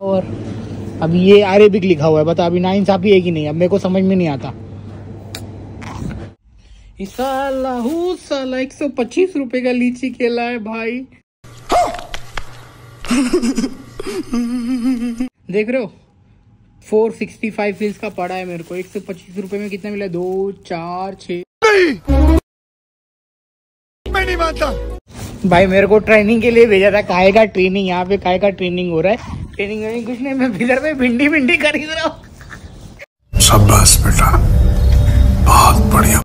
और अभी ये अरेबिक लिखा हुआ है, बता अभी नाइंसाफी है कि नहीं, अब मेरे को समझ में नहीं आता। साला 125 रुपए का लीची केला है भाई। देख रहे हो 465 फील्स का पड़ा है मेरे को। 125 रुपए में कितना मिला? 2 4 6। मैं नहीं मानता भाई। मेरे को ट्रेनिंग के लिए भेजा था, काय का ट्रेनिंग, यहाँ पे काय का ट्रेनिंग हो रहा है। ट्रेनिंग कुछ नहीं, मैं इधर पे भिंडी खरीद रहा हूँ। शाबाश बेटा, बहुत बढ़िया।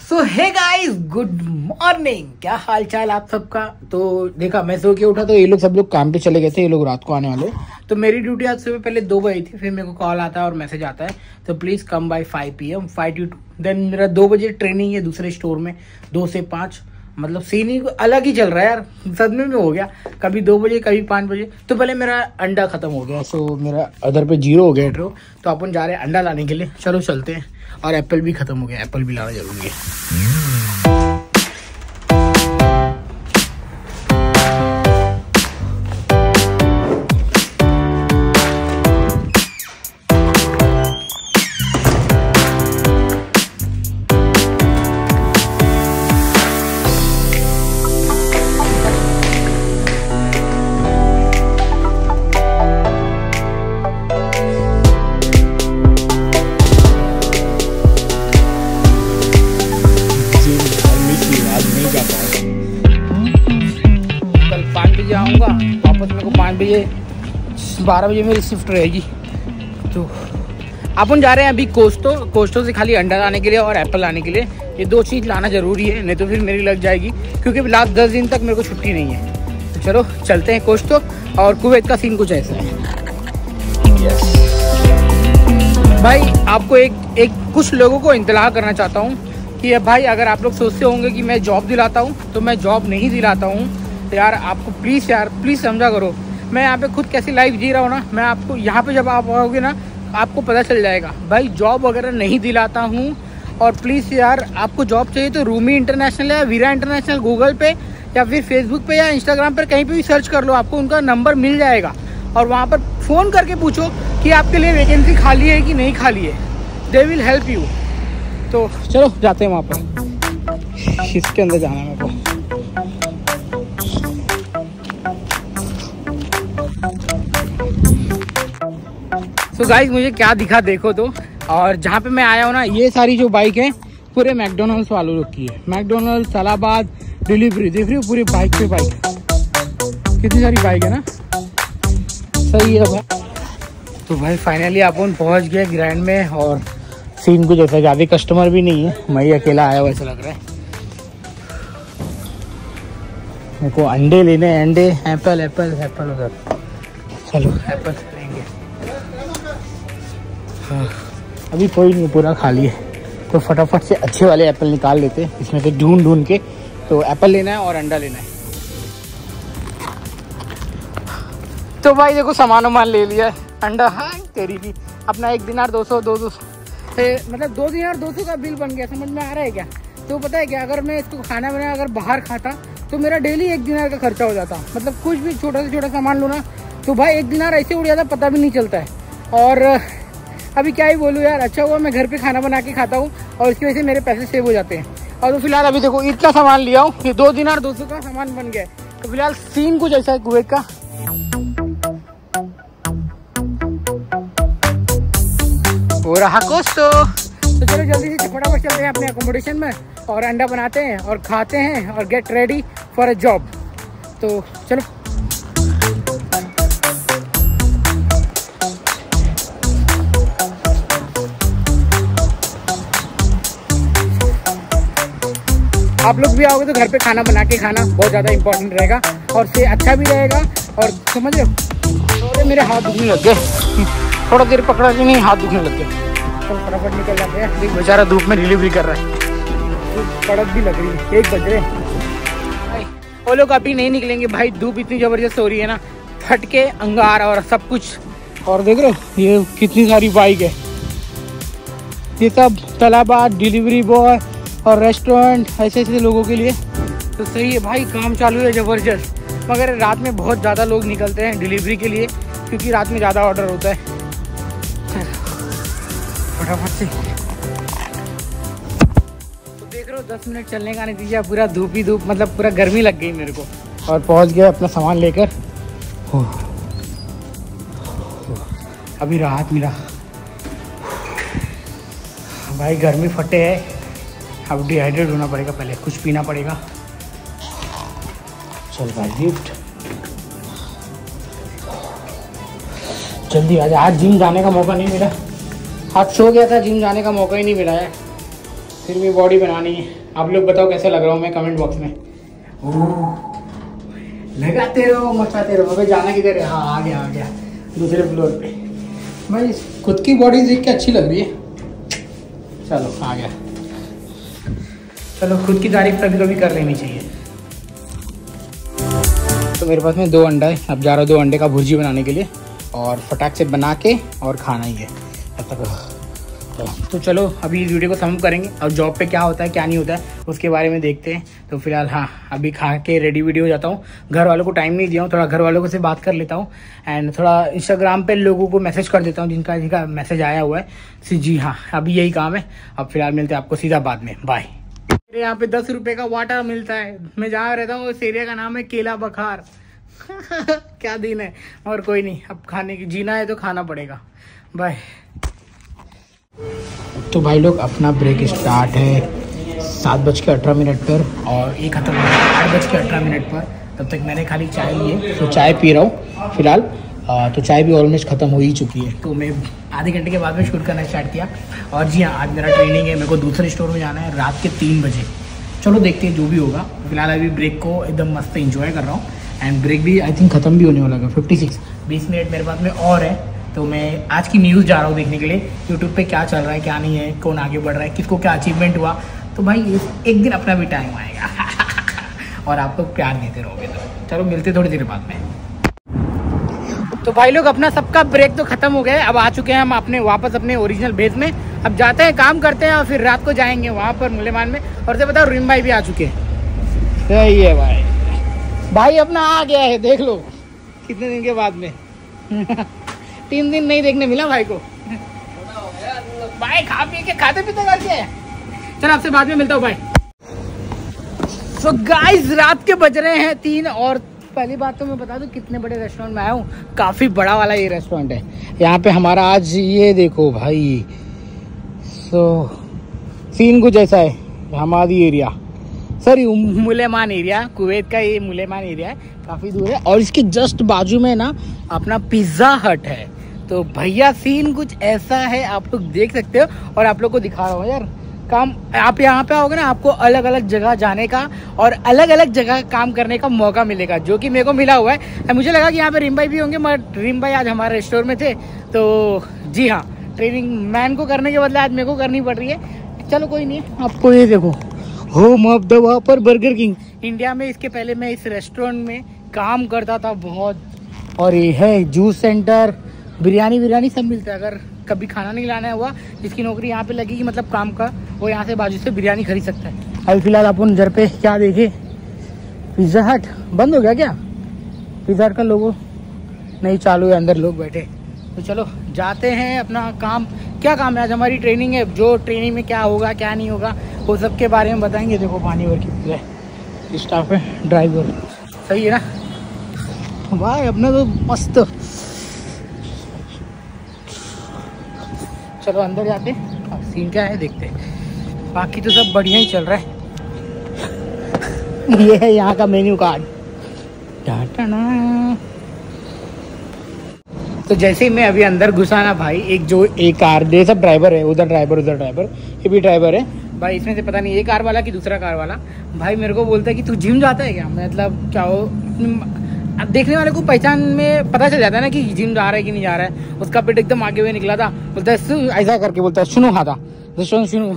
सो हे गाइस, गुड मॉर्निंग। क्या हाल चाल आप सबका? तो देखा, मैं सो के उठा तो ये लोग सब लोग काम पे चले गए थे, ये लोग रात को आने वाले। तो मेरी ड्यूटी आज सुबह पहले 2 बजे थी, फिर मेरे को कॉल आता है और मैसेज आता है तो please come by 5 PM 5 to 2। Then मेरा 2 बजे ट्रेनिंग है दूसरे स्टोर में, 2 से 5। मतलब सीन ही अलग ही चल रहा है यार, सदमे में हो गया। कभी 2 बजे कभी 5 बजे। तो पहले मेरा अंडा खत्म हो गया, सो मेरा अदर पे 0 हो गया ड्रो। तो अपन जा रहे हैं अंडा लाने के लिए, चलो चलते हैं। और एप्पल भी खत्म हो गया, एप्पल भी लाना जरूरी है। आऊँगा वापस, मेरे को 5 बजे 12 बजे मेरी शिफ्ट रहेगी। तो अपन जा रहे हैं अभी कोस्टो से खाली अंडा लाने के लिए और एप्पल लाने के लिए। ये 2 चीज़ लाना ज़रूरी है, नहीं तो फिर मेरी लग जाएगी, क्योंकि लास्ट 10 दिन तक मेरे को छुट्टी नहीं है। तो चलो चलते हैं कोस्टो। और कुवैत का सीन कुछ ऐसा है। भाई आपको एक कुछ लोगों को इंतला करना चाहता हूँ कि भाई अगर आप लोग सोचते होंगे कि मैं जॉब दिलाता हूँ, तो मैं जॉब नहीं दिलाता हूँ यार। आपको प्लीज़ समझा करो, मैं यहाँ पे खुद कैसी लाइफ जी रहा हूँ ना। मैं आपको यहाँ पे जब आप आओगे ना, आपको पता चल जाएगा। भाई जॉब वगैरह नहीं दिलाता हूँ। और प्लीज़ यार, आपको जॉब चाहिए तो रूमी इंटरनेशनल या वीरा इंटरनेशनल गूगल पे या फिर फेसबुक पे या इंस्टाग्राम पर कहीं पर भी सर्च कर लो, आपको उनका नंबर मिल जाएगा। और वहाँ पर फ़ोन करके पूछो कि आपके लिए वैकेंसी खाली है कि नहीं खाली है, दे विल हेल्प यू। तो चलो जाते हैं वहाँ पर, इसके अंदर जाना है मेरे को। तो गाइस मुझे क्या दिखा देखो तो। और जहाँ पे मैं आया हूँ ना, ये सारी जो बाइक है पूरे मैकडोनल्ड्स वालों लोग की है। मैकडोनल्ड्स, सलाबाद, डिलीवरी, देख रही हो पूरी बाइक पे बाइक, कितनी सारी बाइक है ना। सही है भाई। तो भाई फाइनली अपन पहुँच गए ग्रैंड में। और सीन कुछ ऐसा, ज़्यादा कस्टमर भी नहीं है, मैं ही अकेला आया हुआ ऐसा लग रहा है। मेरे को अंडे लेने हैं, अंडे, एप्पल उधर। चलो एप्पल लेंगे। हाँ, अभी कोई नहीं, पूरा खाली है। तो फटाफट से अच्छे वाले एप्पल निकाल लेते हैं इसमें से ढूंढ के। तो एप्पल लेना है और अंडा लेना है। तो भाई देखो सामान ले लिया। अंडा, हाँ तेरी भी अपना 1 दिनार 200 मतलब 2 दिनार 200 का बिल बन गया। समझ में आ रहा है क्या? तो पता है क्या, अगर मैं इसको खाना बना अगर बाहर खाता तो मेरा डेली 1 दिनार का खर्चा हो जाता। मतलब कुछ भी छोटा से छोटा सामान लो ना, तो भाई 1 दिनार ऐसे उड़ जाता, पता भी नहीं चलता है। और अभी क्या ही बोलूँ यार, अच्छा हुआ मैं घर पे खाना बना के खाता हूँ और इसकी वजह से मेरे पैसे सेव हो जाते हैं। और तो फिलहाल अभी देखो इतना सामान लिया हूँ, ये 2 दिनार 200 का सामान बन गया। तो फिलहाल सीन कुछ ऐसा है कुवैत का। हो रहा कोस्टो। तो चलो जल्दी से फटाफट चलते हैं अपने अकोमोडेशन में और अंडा बनाते हैं और खाते हैं और get ready for a job. तो चलो। आप लोग भी आओगे तो घर पे खाना बना के खाना बहुत ज़्यादा इंपॉर्टेंट रहेगा और से अच्छा भी रहेगा। और समझ रहे हो, थोड़े मेरे हाथ दुखने लग गए, थोड़ा देर पकड़ा कि नहीं हाथ दुखने लग गए। तो फटाफट निकल जाते हैं। बेचारा धूप में डिलीवरी कर रहा है, कड़क भी लग रही है, 1 बज रहे। वो लोग अभी नहीं निकलेंगे भाई, धूप इतनी ज़बरदस्त हो रही है ना, फटके अंगार और सब कुछ। और देख रहे हो ये कितनी सारी बाइक है। ये सब तलाबा, डिलीवरी बॉय और रेस्टोरेंट, ऐसे ऐसे लोगों के लिए तो सही है भाई। काम चालू है ज़बरदस्त, मगर रात में बहुत ज़्यादा लोग निकलते हैं डिलीवरी के लिए, क्योंकि रात में ज़्यादा ऑर्डर होता है। फटाफट से तो देख रहे हो 10 मिनट चलने का नतीजा पूरा धूप ही धूप, मतलब पूरा गर्मी लग गई मेरे को। और पहुंच गया अपना सामान लेकर। अभी राहत मिला भाई, गर्मी फटे है। अब डिहाइड्रेट होना पड़ेगा, पहले कुछ पीना पड़ेगा। चल भाई लिफ्ट, जल्दी आजा। आज जिम जाने का मौका नहीं मिला, आज सो गया था, जिम जाने का मौका ही नहीं मिला है। फिर भी बॉडी बनानी है। आप लोग बताओ कैसा लग रहा हूँ मैं कमेंट बॉक्स में। लगाते रहो, मचाते रहो। अबे जाना किधर है? हाँ आ गया दूसरे फ्लोर पे। भाई खुद की बॉडी देख के अच्छी लग रही है। चलो आ गया। चलो खुद की तारीफ कभी कभी कर लेनी चाहिए। तो मेरे पास में 2 अंडा है, अब जा रहा हूँ 2 अंडे का भुर्जी बनाने के लिए, और फटाक से बना के और खाना ही है तब तक। तो चलो अभी इस वीडियो को सम करेंगे, और जॉब पे क्या होता है क्या नहीं होता है उसके बारे में देखते हैं। तो फिलहाल हाँ, अभी खा के रेडी वीडियो हो जाता हूँ। घर वालों को टाइम नहीं दिया हूँ, थोड़ा घर वालों को से बात कर लेता हूँ, एंड थोड़ा इंस्टाग्राम पे लोगों को मैसेज कर देता हूँ जिनका मैसेज आया हुआ है। जी हाँ, अभी यही काम है। अब फिलहाल मिलते हैं आपको सीधा बाद में, बाय। मेरे यहाँ पे 10 रुपये का वाटर मिलता है। मैं जहाँ रहता हूँ उस एरिया का नाम है केला बखार। क्या दिन है, और कोई नहीं, अब खाने की जीना है तो खाना पड़ेगा। बाय। तो भाई लोग अपना ब्रेक स्टार्ट है 7:18 पर, और ये खत्म हो गया 8:18 पर। तब तक मैंने खाली चाय ली है, तो चाय पी रहा हूँ फिलहाल। तो चाय भी ऑलमोस्ट ख़त्म हो ही चुकी है। तो मैं आधे घंटे के बाद में शूट करना स्टार्ट किया। और जी हाँ, आज मेरा ट्रेनिंग है, मेरे को दूसरे स्टोर में जाना है रात के 3 बजे। चलो देखते हैं जो भी होगा। फिलहाल अभी ब्रेक को एकदम मस्त इंजॉय कर रहा हूँ, एंड ब्रेक भी आई थिंक ख़त्म भी होने वाला है। 20 मिनट मेरे पास में और है। तो मैं आज की न्यूज़ जा रहा हूँ देखने के लिए, यूट्यूब पे क्या चल रहा है क्या नहीं है, कौन आगे बढ़ रहा है, किसको क्या अचीवमेंट हुआ। तो भाई एक दिन अपना भी टाइम आएगा और आप लोग प्यार देते रहोगे। तो चलो मिलते थोड़ी देर बाद में। तो भाई लोग अपना सबका ब्रेक तो खत्म हो गया है। अब आ चुके हैं हम अपने वापस अपने ओरिजिनल बेस में। अब जाते हैं, काम करते हैं, और फिर रात को जाएंगे वहाँ पर मुलेमान में। और से बताओ रिम भाई भी आ चुके हैं। सही है भाई अपना आ गया है, देख लो कितने दिन के बाद में। 3 दिन नहीं देखने मिला भाई को। भाई खा पी के खाते पीते करके। चल आपसे बाद में मिलता हूँ भाई। सो गाइस रात के बज रहे हैं 3, और पहली बात तो मैं बता दूं कितने बड़े रेस्टोरेंट में आया हूँ। काफ़ी बड़ा वाला ये रेस्टोरेंट है। यहाँ पे हमारा आज ये देखो भाई, सो सीन कुछ ऐसा है। हमारी एरिया, सॉरी मुलेमान एरिया, कुवैत का ये मुलेमान एरिया है, काफ़ी दूर है। और इसके जस्ट बाजू में ना अपना पिज़्ज़ा हट है। तो भैया सीन कुछ ऐसा है, आप लोग देख सकते हो। और आप लोग को दिखा रहा हूँ यार काम। आप यहाँ पे आओगे ना, आपको अलग अलग जगह जाने का और अलग अलग जगह काम करने का मौका मिलेगा, जो कि मेरे को मिला हुआ है। मुझे लगा कि यहाँ पे रिम भाई भी होंगे, मगर रिम भाई आज हमारे स्टोर में थे। तो जी हाँ, ट्रेनिंग मैन को करने के बदले आज मेरे को करनी पड़ रही है। चलो कोई नहीं। आपको ये देखो, होम ऑफ द वापर बर्गर किंग इंडिया में। इसके पहले मैं इस रेस्टोरेंट में काम करता था बहुत। और ये है जूस सेंटर, बिरयानी सब मिलता है। अगर कभी खाना नहीं लाना हुआ, जिसकी नौकरी यहाँ पे लगेगी, मतलब काम का, वो यहाँ से बाजू से बिरयानी खरीद सकता है। अभी फिलहाल अपन घर पे क्या देखे, पिज़्ज़ा हट बंद हो गया क्या? पिज़्ज़ा हट का लोगो नहीं चालू है, अंदर लोग बैठे। तो चलो जाते हैं अपना काम। क्या काम है आज? हमारी ट्रेनिंग है। जो ट्रेनिंग में क्या होगा क्या नहीं होगा वो सब के बारे में बताएंगे। देखो पानी भर की स्टाफ है, ड्राइवर सही है ना भाई अपना तो मस्त। चलो अंदर जाते हैं, सीन क्या है देखते हैं। बाकी तो सब बढ़िया ही चल रहा है। ये है यहाँ का मेन्यू कार्ड। तो जैसे ही मैं अभी अंदर घुसा ना भाई, एक कार दे, सब ड्राइवर है, उधर ड्राइवर उधर ड्राइवर, ये भी ड्राइवर है भाई। इसमें से पता नहीं ये कार वाला कि दूसरा कार वाला भाई मेरे को बोलता है कि तू जिम जाता है क्या? मतलब क्या हो, अब देखने वाले को पहचान में पता चल जाता है ना कि जिम जा रहा है कि नहीं जा रहा है। उसका पेट एकदम आगे हुए निकला था, बोलता है ऐसा करके बोलता है सुनो खाता सुनो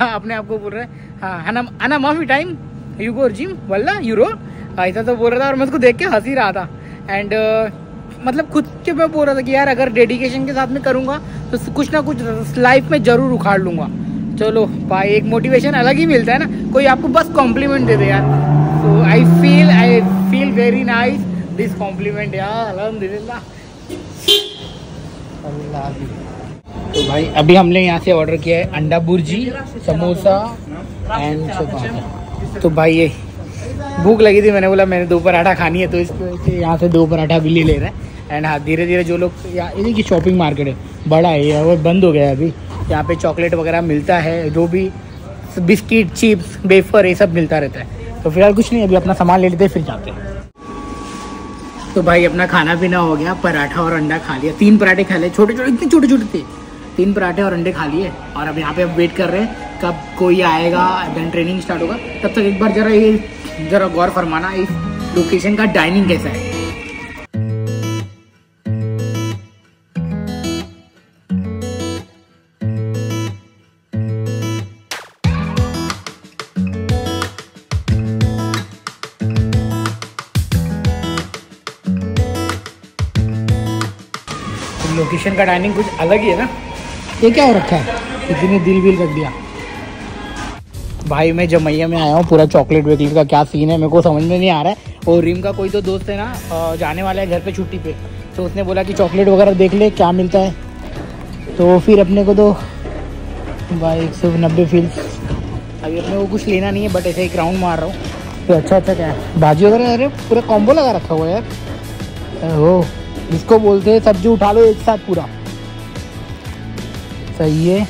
अपने आप को बोल रहा है हाँ अना माफी टाइम यू गो जिम वल्ला यूरो, ऐसा तो बोल रहा था। और मैं उसको देख के हंसी रहा था। एंड मतलब खुद के मैं बोल रहा था कि यार अगर डेडिकेशन के साथ में करूँगा तो कुछ ना कुछ लाइफ में ज़रूर उखाड़ लूँगा। चलो भाई, एक मोटिवेशन अलग ही मिलता है ना, कोई आपको बस कॉम्प्लीमेंट दे दे यार। So I feel very nice this compliment यार, अल्हम्दुलिल्लाह। तो भाई अभी हमने यहाँ से ऑर्डर किया है अंडा बुर्जी, समोसा एंड चपाती। तो भाई ये भूख लगी थी, मैंने बोला मैंने 2 पराठा खानी है, तो इसकी वजह से यहाँ से 2 पराठा भी ले रहे हैं। एंड हाँ, धीरे धीरे जो लोग इन्हीं की शॉपिंग मार्केट है, बड़ा है ये, वो बंद हो गया है अभी। यहाँ पे चॉकलेट वगैरह मिलता है, जो भी बिस्किट, चिप्स, वेफर, ये सब मिलता रहता है। तो फिलहाल कुछ नहीं, अभी अपना सामान ले लेते हैं फिर जाते हैं। तो भाई अपना खाना पीना हो गया, पराठा और अंडा खा लिया, 3 पराठे खा लिए, छोटे छोटे, इतने छोटे छोटे थे, 3 पराठे और अंडे खा लिए। और अब यहाँ पे अब वेट कर रहे हैं कब कोई आएगा, देन ट्रेनिंग स्टार्ट होगा। तब तक एक बार जरा गौर फरमाना इस लोकेशन का डाइनिंग कैसा है। लोकेशन का डाइनिंग कुछ अलग ही है ना। ये क्या हो रखा है, इतनी दिल विल रख दिया। भाई मैं जमैया में आया हूँ, पूरा चॉकलेट वेकलेट का क्या सीन है मेरे को समझ में नहीं आ रहा है। और रिम का कोई तो दोस्त है ना, जाने वाला है घर पे छुट्टी पे, तो उसने बोला कि चॉकलेट वगैरह देख ले क्या मिलता है। तो फिर अपने को तो भाई 190 फील्स, अभी अपने को कुछ लेना नहीं है, बट ऐसे ही राउंड मार रहा हूँ। तो अच्छा क्या है, भाजी वगैरह, अरे पूरा कॉम्बो लगा रखा हुआ यार। हो इसको बोलते हैं सब्जी उठा लो एक साथ पूरा, सही है।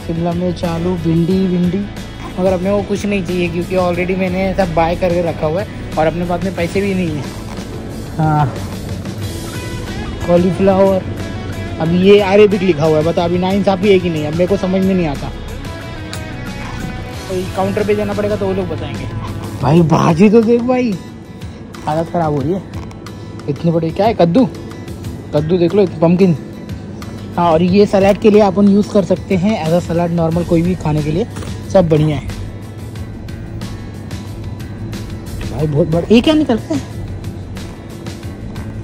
शिमला मिर्च, आलू, भिंडी, मगर अपने को कुछ नहीं चाहिए क्योंकि ऑलरेडी मैंने सब बाय करके रखा हुआ है और अपने पास में पैसे भी नहीं हैं। हाँ, कॉलीफ्लावर, अब ये अरेबिक लिखा हुआ है, बता अभी नाइंसाफ़ी है कि नहीं, अब मेरे को समझ में नहीं आता। तो काउंटर पे जाना पड़ेगा तो वो लोग बताएंगे। भाई भाजी तो देख भाई, हालत ख़राब हो रही है, इतनी बड़ी क्या है, कद्दू देख लो, पम्पकिन। हाँ, और ये सलाद के लिए अपन यूज़ कर सकते हैं एज अ सलाद, नॉर्मल कोई भी खाने के लिए सब बढ़िया है। भाई बहुत बड़ा, ये क्या निकल रहा है,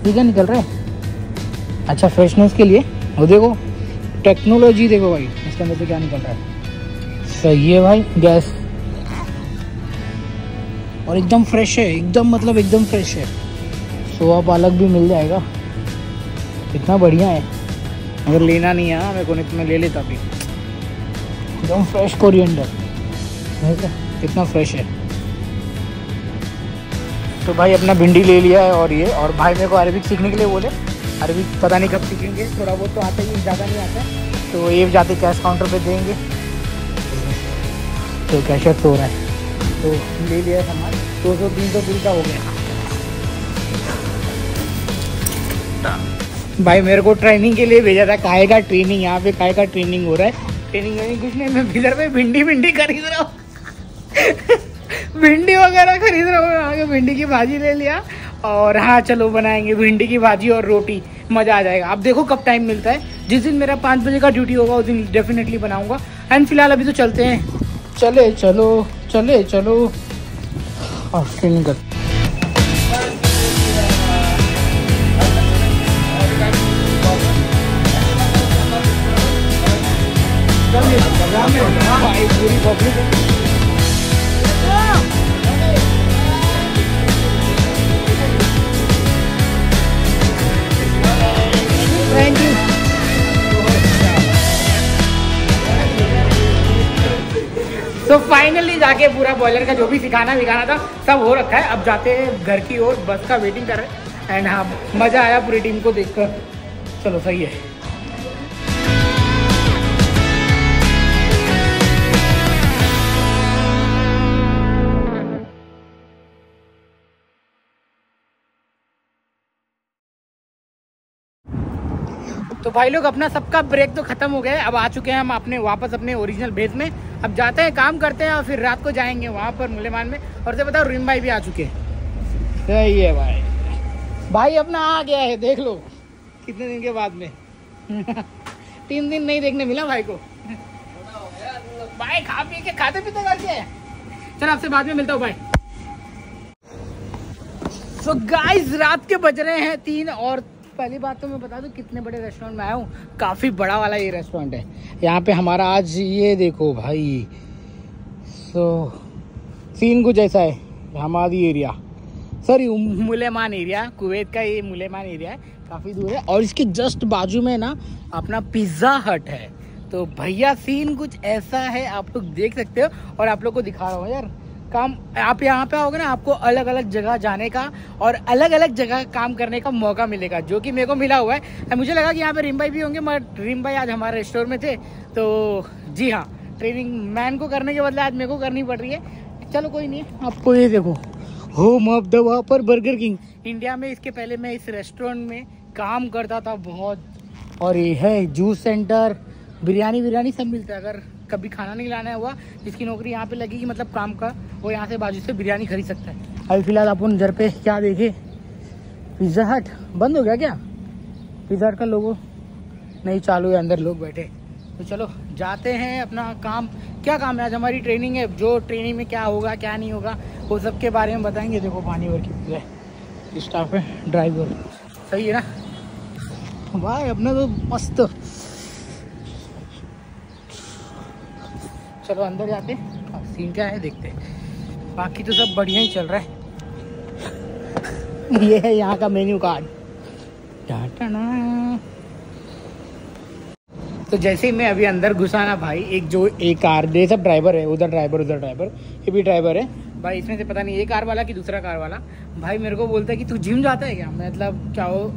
ये क्या निकल रहा है? अच्छा फ्रेशनेस के लिए, वो देखो टेक्नोलॉजी, देखो भाई इसके अंदर से क्या निकल रहा है। सही है भाई, गैस, और एकदम फ्रेश है, एकदम फ्रेश है। सोया पालक भी मिल जाएगा, कितना बढ़िया है। अगर लेना नहीं है ना मेरे को, नहीं तो मैं ले लेता भी। एकदम फ्रेश कोरिएंडर, कितना फ्रेश है। तो भाई अपना भिंडी ले लिया है, और भाई मेरे को अरबिक सीखने के लिए बोले, अरबिक पता नहीं कब सीखेंगे, थोड़ा बहुत तो आता ही, ज़्यादा नहीं आता। तो ये जाते कैश काउंटर पे देंगे, तो कैशियर सो रहा है, तो ले लिया सामान, 200-300 बिल का हो गया। भाई मेरे को ट्रेनिंग के लिए भेजा था, काहे का ट्रेनिंग, यहाँ पे काहे का ट्रेनिंग हो रहा है। ट्रेनिंग कुछ नहीं, मैं इधर पे भिंडी खरीद रहा हूँ भिंडी वगैरह खरीद रहा हूँ। आगे भिंडी की भाजी ले लिया, और हाँ चलो बनाएंगे भिंडी की भाजी और रोटी, मज़ा आ जाएगा। अब देखो कब टाइम मिलता है, जिस दिन मेरा 5 बजे का ड्यूटी होगा उस दिन डेफिनेटली बनाऊँगा। एंड फिलहाल अभी तो चलते हैं, चलो और ट्रेनिंग कर। पूरी पब्लिक थैंक यू। तो फाइनली जाके पूरा बॉयलर का जो भी सिखाना था सब हो रखा है। अब जाते हैं घर की ओर, बस का वेटिंग कर रहे हैं। एंड हाँ, मज़ा आया पूरी टीम को देखकर, चलो सही है। तो भाई लोग अपना सबका ब्रेक तो खत्म हो गया है, अब आ चुके हैं हम अपने वापस अपने ओरिजिनल बेस में। अब जाते हैं, काम करते हैं और फिर रात को जाएंगे वहाँ पर मुलेमान में। और से बताओ रिम भाई भी आ चुके हैं। सही है भाई अपना आ गया है, देख लो कितने दिन के बाद में 3 दिन नहीं देखने मिला भाई को। भाई खा पी के खाते पीते करके, चल आपसे बाद में मिलता हूँ भाई। तो गाइस रात के बज रहे हैं 3 और पहली बात तो मैं बता दूं कितने बड़े रेस्टोरेंट में आया हूँ। काफ़ी बड़ा वाला ये रेस्टोरेंट है। यहाँ पे हमारा आज ये देखो भाई, सीन कुछ ऐसा है। हमारी एरिया, सॉरी मुलेमान एरिया, कुवैत का ये मुलेमान एरिया है, काफ़ी दूर है। और इसके जस्ट बाजू में ना अपना पिज़्ज़ा हट है। तो भैया सीन कुछ ऐसा है, आप लोग देख सकते हो। और आप लोग को दिखा रहा हूँ यार काम। आप यहाँ पे आओगे ना, आपको अलग अलग जगह जाने का और अलग अलग जगह काम करने का मौका मिलेगा, जो कि मेरे को मिला हुआ है। मुझे लगा कि यहाँ पे रीम भाई भी होंगे, मगर रीम भाई आज हमारे स्टोर में थे। तो जी हाँ, ट्रेनिंग मैन को करने के बदले आज मेरे को करनी पड़ रही है। चलो कोई नहीं। आपको ये देखो, home of the वॉपर burger king. India में इसके पहले मैं इस रेस्टोरेंट में काम करता था बहुत। और ये है जूस सेंटर, बिरयानी सब मिलता है। अगर कभी खाना नहीं लाना हुआ, जिसकी नौकरी यहाँ पे लगेगी, मतलब काम का, वो यहाँ से बाजू से बिरयानी खरीद सकता है। अभी फिलहाल अपन घर पे क्या देखे, पिज़्ज़ा हट बंद हो गया क्या? पिज़्ज़ा हट का लोगो नहीं चालू है, अंदर लोग बैठे। तो चलो जाते हैं अपना काम। क्या काम है आज? हमारी ट्रेनिंग है। जो ट्रेनिंग में क्या होगा क्या नहीं होगा वो सब के बारे में बताएंगे। देखो पानी भर की स्टाफ है, ड्राइवर सही है ना भाई अपना तो मस्त। चलो अंदर जाते, सीन क्या है देखते हैं। बाकी तो सब बढ़िया ही चल रहा है। ये है यहाँ का मेन्यू कार्ड। तो जैसे ही मैं अभी अंदर घुसा ना भाई, एक कार, ये सब ड्राइवर है, उधर ड्राइवर ये भी ड्राइवर है भाई। इसमें से पता नहीं ये कार वाला कि दूसरा कार वाला भाई मेरे को बोलता है कि तू जिम जाता है क्या? मतलब क्या हो,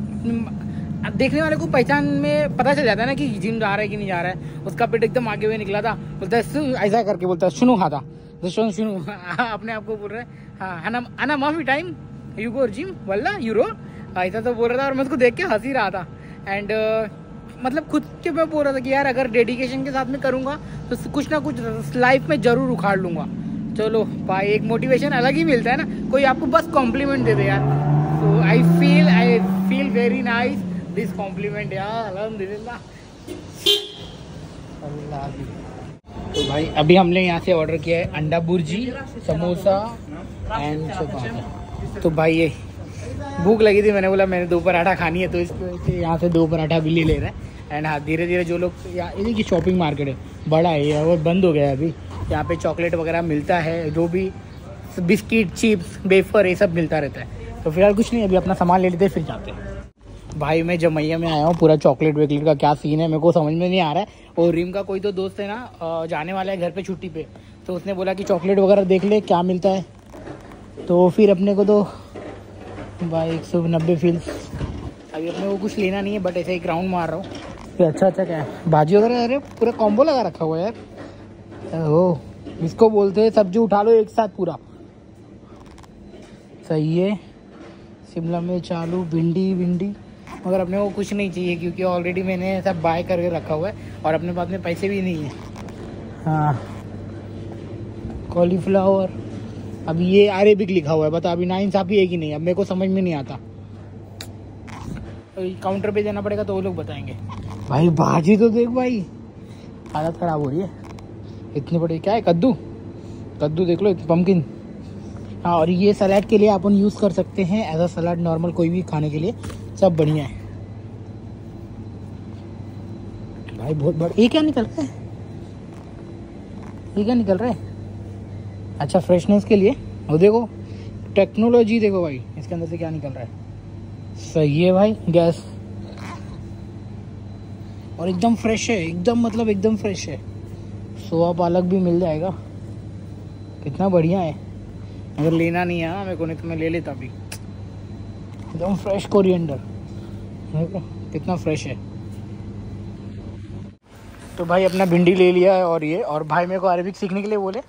देखने वाले को पहचान में पता चल जाता है ना कि जिम जा रहा है कि नहीं जा रहा है। उसका पेट एकदम आगे हुए निकला था, बोलता है ऐसा करके बोलता है सुनो खाता तो सुनो अपने आप को बोल रहा है हाँ अना माफी टाइम यू गो जिम वल्ला यूरो, ऐसा तो बोल रहा था। और मैं उसको देख के हंसी रहा था। एंड मतलब खुद के मैं बोल रहा था कि यार अगर डेडिकेशन के साथ में करूँगा तो कुछ ना कुछ लाइफ में ज़रूर उखाड़ लूँगा। चलो भाई, एक मोटिवेशन अलग ही मिलता है ना, कोई आपको बस कॉम्प्लीमेंट दे दे यार। So I feel very nice this compliment यार, अल्हम्दुलिल्लाह। तो भाई अभी हमने यहाँ से ऑर्डर किया है अंडा बुर्जी, समोसा एंड चपाती। तो भाई ये भूख लगी थी, मैंने बोला मैंने 2 पराठा खानी है, तो इसकी वजह से यहाँ से 2 पराठा भी ले रहे हैं। एंड हाँ, धीरे धीरे जो लोग ये की शॉपिंग मार्केट है बड़ा है ये, वो बंद हो गया है अभी। यहाँ पे चॉकलेट वगैरह मिलता है, जो भी बिस्किट, चिप्स, वेफर, ये सब मिलता रहता है। तो फिलहाल कुछ नहीं, अभी अपना सामान ले लेते हैं फिर जाते हैं। भाई मैं जमैया में आया हूँ, पूरा चॉकलेट वेकलेट का क्या सीन है मेरे को समझ में नहीं आ रहा है। और रीम का कोई तो दोस्त है ना, जाने वाला है घर पे छुट्टी पे, तो उसने बोला कि चॉकलेट वगैरह देख ले क्या मिलता है। तो फिर अपने को तो भाई 190 फील्स, अभी अपने को कुछ लेना नहीं है, बट ऐसे एक राउंड मार रहा हूँ। अच्छा क्या है भाजी वगैरह, अरे पूरा कॉम्बो लगा रखा हुआ है यार। ओ इसको बोलते हैं सब्जी उठा लो एक साथ पूरा, सही है। शिमला मिर्च, आलू, भिंडी, मगर अपने को कुछ नहीं चाहिए क्योंकि ऑलरेडी मैंने सब बाय करके रखा हुआ है और अपने पास में पैसे भी नहीं है। हाँ कॉलीफ्लावर, अब ये अरेबिक लिखा हुआ है, बता अभी नाइंसाफ़ी है कि नहीं, अब मेरे को समझ में नहीं आता। काउंटर पे जाना पड़ेगा तो वो लोग बताएंगे। भाई भाजी तो देख भाई, हालत ख़राब हो रही है। इतनी बड़ी क्या है, कद्दू देख लो, पम्पकिन। हाँ, और ये सलाद के लिए अपन यूज़ कर सकते हैं एज अ सलाद, नॉर्मल कोई भी खाने के लिए सब बढ़िया है भाई। बहुत बड़ा, ये क्या निकल रहा है, अच्छा फ्रेशनेस के लिए। और देखो टेक्नोलॉजी, देखो भाई इसके अंदर से क्या निकल रहा है, सही है भाई। गैस और एकदम फ्रेश है, एकदम फ्रेश है। सोया पालक भी मिल जाएगा, कितना बढ़िया है। अगर लेना नहीं है मेरे को, नहीं तो मैं ले लेता अभी। एकदम फ्रेश कोरिएंडर, देखो कितना फ्रेश है। तो भाई अपना भिंडी ले लिया है और भाई मेरे को अरबिक सीखने के लिए बोले।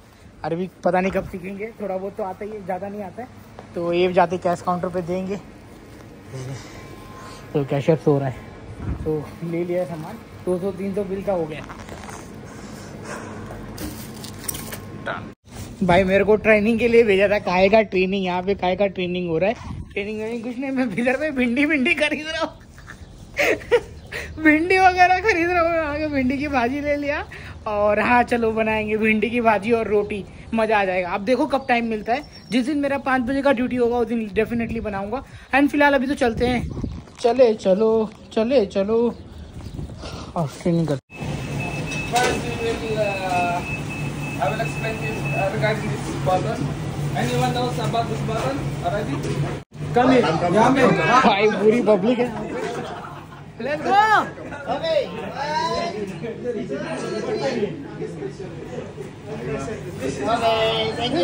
अरबिक पता नहीं कब सीखेंगे, थोड़ा बहुत तो आता ही है, ज़्यादा नहीं आता है। तो ये जाते कैश काउंटर पे देंगे। तो कैशियर सो रहा है, तो ले लिया सामान। 200-300 बिल का हो गया। भाई मेरे को ट्रेनिंग के लिए भेजा था, काय का ट्रेनिंग, यहाँ पे काय का ट्रेनिंग हो रहा है। ट्रेनिंग कुछ नहीं, मैं इधर पे भिंडी खरीद रहा हूँ। भिंडी वगैरह खरीद रहा हूँ, आगे भिंडी की भाजी ले लिया। और हाँ चलो बनाएंगे भिंडी की भाजी और रोटी, मज़ा आ जाएगा। अब देखो कब टाइम मिलता है, जिस दिन मेरा 5 बजे का ड्यूटी होगा उस दिन डेफिनेटली बनाऊंगा। एंड फिलहाल अभी तो चलते हैं चले चलो चले चलो। और ट्रेनिंग कर भाई पूरी पब्लिक है। Let's go.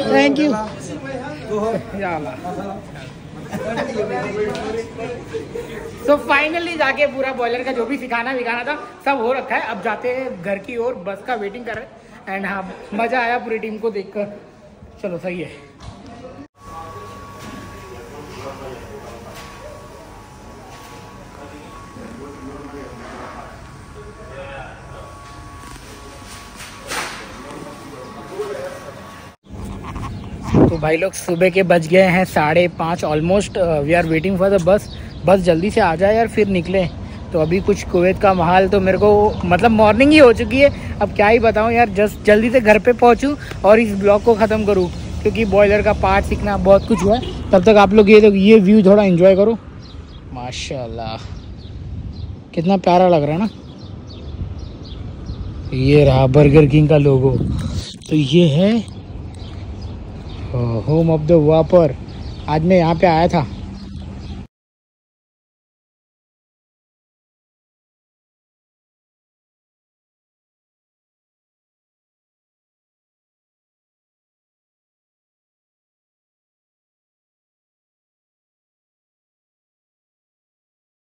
Thank you. तो फाइनली जाके पूरा बॉयलर का जो भी सिखाना था सब हो रखा है। अब जाते हैं घर की ओर, बस का वेटिंग कर रहे हैं। एंड हाँ, मज़ा आया पूरी टीम को देखकर। चलो सही है। तो भाई लोग सुबह के बज गए हैं 5:30 almost. We are waiting for the bus. बस जल्दी से आ जाए यार, फिर निकले। तो अभी कुछ कुवैत का माहौल तो मेरे को मतलब मॉर्निंग ही हो चुकी है। अब क्या ही बताऊं यार, जस्ट जल्दी से घर पे पहुंचूं और इस ब्लॉग को ख़त्म करूं, क्योंकि बॉयलर का पार्ट सीखना बहुत कुछ हुआ है। तब तक आप लोग ये व्यू थोड़ा एंजॉय करो। माशाल्लाह कितना प्यारा लग रहा है ना। ये रहा बर्गर किंग का लोगो। तो ये है होम ऑफ द वापर। आज मैं यहाँ पे आया था